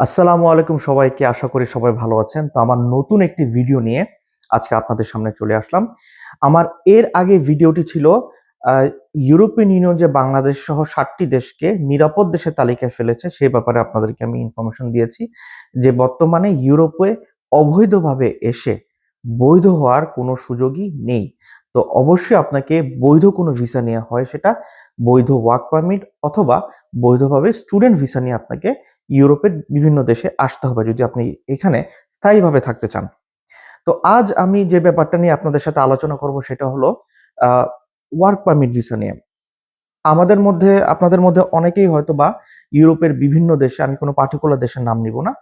আসসালামু আলাইকুম সবাইকে। আশা করি সবাই ভালো আছেন। তো আমার নতুন একটি ভিডিও নিয়ে আজকে আপনাদের সামনে চলে আসলাম। আমার এর আগে ভিডিওটি ছিল আহ, ইউরোপিয়ান ইউনিয়ন যে বাংলাদেশ সহ 7টি দেশকে নিরাপদ দেশের তালিকায় ফেলেছে সেই ব্যাপারে আপনাদেরকে আমি ইনফরমেশন দিয়েছি যে বর্তমানে ইউরোপে অবৈধভাবে এসে বৈধ হওয়ার কোনো সুযোগই নেই। তো অবশ্যই আপনাকে বৈধ কোনো ভিসা নেওয়া হয়, সেটা বৈধ ওয়ার্ক পারমিট অথবা বৈধভাবে স্টুডেন্ট ভিসা নিয়ে আপনাকে ইউরোপের বিভিন্ন দেশে আসতে হবে যদি আপনি এখানে স্থায়ীভাবে থাকতে চান। তো আজ আমি যে ব্যাপারটা নিয়ে আপনাদের সাথে আলোচনা করব সেটা হলো ওয়ার্ক পারমিট ভিসা নিয়ে। আপনাদের মধ্যে অনেকেই হয়তো বা ইউরোপের বিভিন্ন দেশে, আমি কোনো পার্টিকুলার দেশের নাম নিব না,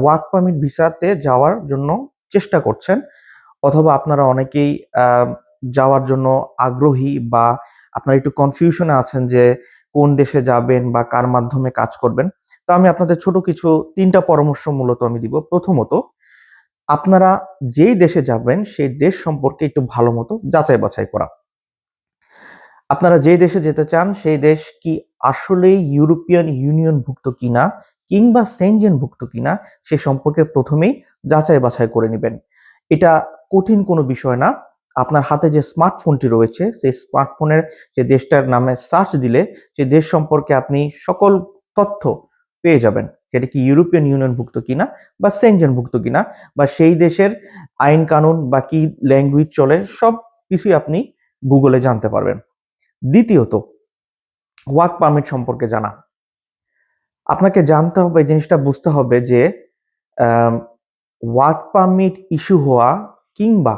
ওয়ার্ক পারমিট ভিসাতে যাওয়ার জন্য চেষ্টা করছেন, অথবা আপনারা অনেকেই যাওয়ার জন্য আগ্রহী, বা আপনারা একটু কনফিউশনে আছেন যে কোন দেশে যাবেন বা কার মাধ্যমে কাজ করবেন। তো আমি আপনাদের ছোট কিছু 3টা পরামর্শ মূলত আমি দিব। প্রথমত, আপনারা যেই দেশে যাবেন সেই দেশ সম্পর্কে একটু ভালো মতো যাচাই বাছাই করা। আপনারা যে দেশে যেতে চান সেই দেশ কি আসলেই ইউরোপিয়ান ইউনিয়ন ভুক্ত কিনা কিংবা সেনজেন ভুক্ত কিনা সে সম্পর্কে প্রথমেই যাচাই বাছাই করে নেবেন। এটা কঠিন কোনো বিষয় না। আপনার হাতে যে স্মার্টফোনটি রয়েছে সেই স্মার্টফোনের যে দেশটার নামে সার্চ দিলে সেই দেশ সম্পর্কে আপনি সকল তথ্য পেয়ে যাবেন, সেটা কি ইউরোপিয়ান ইউনিয়ন ভুক্ত কিনা বা সেনজেন ভুক্ত কিনা, বা সেই দেশের আইন কানুন বা কি ল্যাঙ্গুয়েজ চলে সব কিছুই আপনি গুগলে জানতে পারবেন। দ্বিতীয়ত, ওয়ার্ক পারমিট সম্পর্কে জানা। আপনাকে জানতে হবে, এই জিনিসটা বুঝতে হবে যে ওয়ার্ক পারমিট ইস্যু হওয়া কিংবা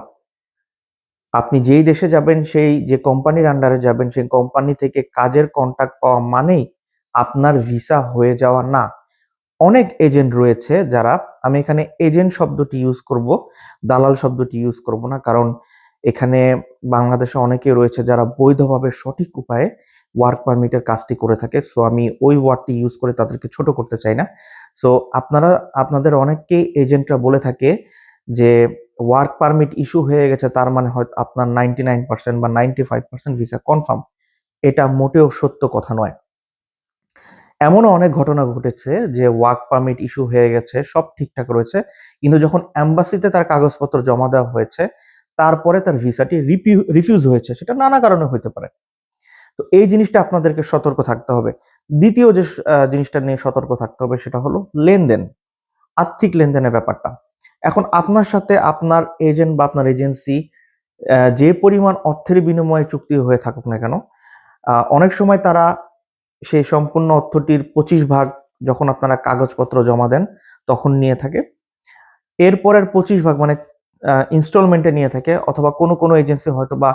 আপনি যেই দেশে যাবেন সেই যে কোম্পানির আন্ডারে যাবেন সেই কোম্পানি থেকে কাজের কন্ট্রাক্ট পাওয়া মানেই আপনার ভিসা হয়ে যাওয়া না। অনেক এজেন্ট রয়েছে যারা, আমি এখানে এজেন্ট শব্দটি ইউজ করব, দালাল শব্দটি ইউজ করব না, কারণ এখানে বাংলাদেশে অনেকে রয়েছে যারা বৈধভাবে সঠিক উপায়ে ওয়ার্ক পারমিটের কাজটি করে থাকে। সো আমি ওই ওয়ার্ডটি ইউজ করে তাদেরকে ছোট করতে চাই না। সো আপনাদের অনেককেই এজেন্টরা বলে থাকে যে ওয়ার্ক পারমিট ইস্যু হয়ে গেছে তার মানে হয়তো আপনার 99% বা 95% ভিসা কনফার্ম। এটা মোটেও সত্য কথা নয়। এমনও অনেক ঘটনা ঘটেছে যে ওয়ার্ক পারমিট ইস্যু হয়ে গেছে, সব ঠিকঠাক রয়েছে, কিন্তু যখন এম্বাসিতে তার কাগজপত্র জমা দেওয়া হয়েছে তারপরে তার ভিসাটি রিফিউজ হয়েছে, সেটা নানা কারণে হতে পারে। তো এই জিনিসটা আপনাদেরকে সতর্ক থাকতে হবে। দ্বিতীয় যে জিনিসটা নিয়ে সতর্ক থাকতে হবে সেটা হলো লেনদেন, আর্থিক লেনদেনের ব্যাপারটা। এখন আপনার সাথে আপনার এজেন্ট বা আপনার এজেন্সি যে পরিমাণ অর্থের বিনিময়ে চুক্তি হয়ে থাকুক না কেন, অনেক সময় তারা সেই সম্পূর্ণ অর্থটির 25 ভাগ যখন আপনারা কাগজপত্র জমা দেন তখন নিয়ে থাকে। এরপরের 25 ভাগ মানে ইনস্টলমেন্টে নিয়ে থাকে, অথবা কোনো কোনো এজেন্সি হয়তো বা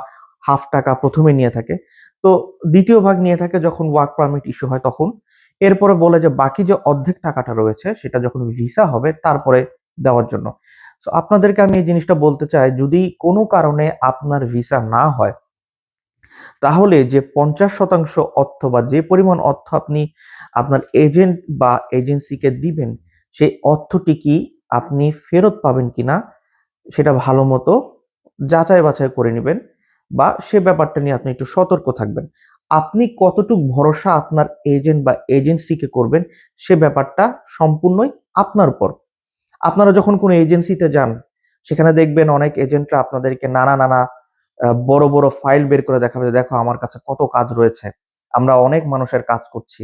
হাফ টাকা প্রথমে নিয়ে থাকে। তো দ্বিতীয় ভাগ নিয়ে থাকে যখন ওয়ার্ক পারমিট ইস্যু হয় তখন। এরপরে বলে যে বাকি যে অর্ধেক টাকাটা রয়েছে সেটা যখন ভিসা হবে তারপরে দেওয়ার জন্য। সো আপনাদেরকে আমি এই জিনিসটা বলতে চাই, যদি কোনো কারণে আপনার ভিসা না হয় তাহলে যে 50% অর্থ বা যে পরিমাণ অর্থ আপনি আপনার এজেন্ট বা এজেন্সিকে দিবেন সেই অর্থটি কি আপনি ফেরত পাবেন কিনা সেটা ভালো মতো যাচাই বাছাই করে নেবেন, বা সে ব্যাপারটা নিয়ে আপনি একটু সতর্ক থাকবেন। আপনি কতটুকু ভরসা আপনার এজেন্ট বা এজেন্সিকে করবেন সে ব্যাপারটা সম্পূর্ণই আপনার উপর। আপনারা যখন কোনো এজেন্সিতে যান সেখানে দেখবেন অনেক এজেন্টরা আপনাদেরকে নানা নানা বড় বড় ফাইল বের করে দেখাবে যে দেখো আমার কাছে কত কাজ রয়েছে, আমরা অনেক মানুষের কাজ করছি।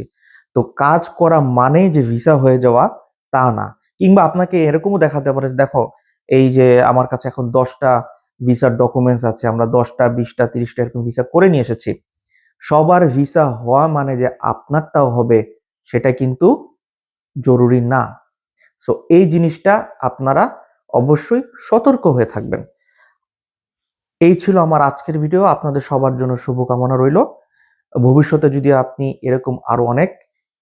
তো কাজ করা মানেই যে ভিসা হয়ে যাওয়া তা না। কিংবা আপনাকে এরকমও দেখাতে পারে যে দেখো এই যে আমার কাছে এখন 10টা ভিসার ডকুমেন্টস আছে, আমরা 10টা 20টা 30টা এরকম ভিসা করে নিয়ে এসেছি। সবার ভিসা হওয়া মানে যে আপনারটাও হবে সেটা কিন্তু জরুরি না। সো এই জিনিসটা আপনারা অবশ্যই সতর্ক হয়ে থাকবেন। এই ছিল আমার আজকের ভিডিও। আপনাদের সবার জন্য শুভকামনা রইল। ভবিষ্যতে যদি আপনি এরকম আরো অনেক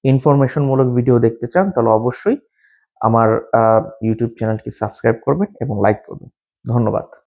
ইনফরমেশন মূলক ভিডিও দেখতে চান তাহলে অবশ্যই আমার ইউটিউব চ্যানেলটি সাবস্ক্রাইব করবেন এবং লাইক করবেন। ধন্যবাদ।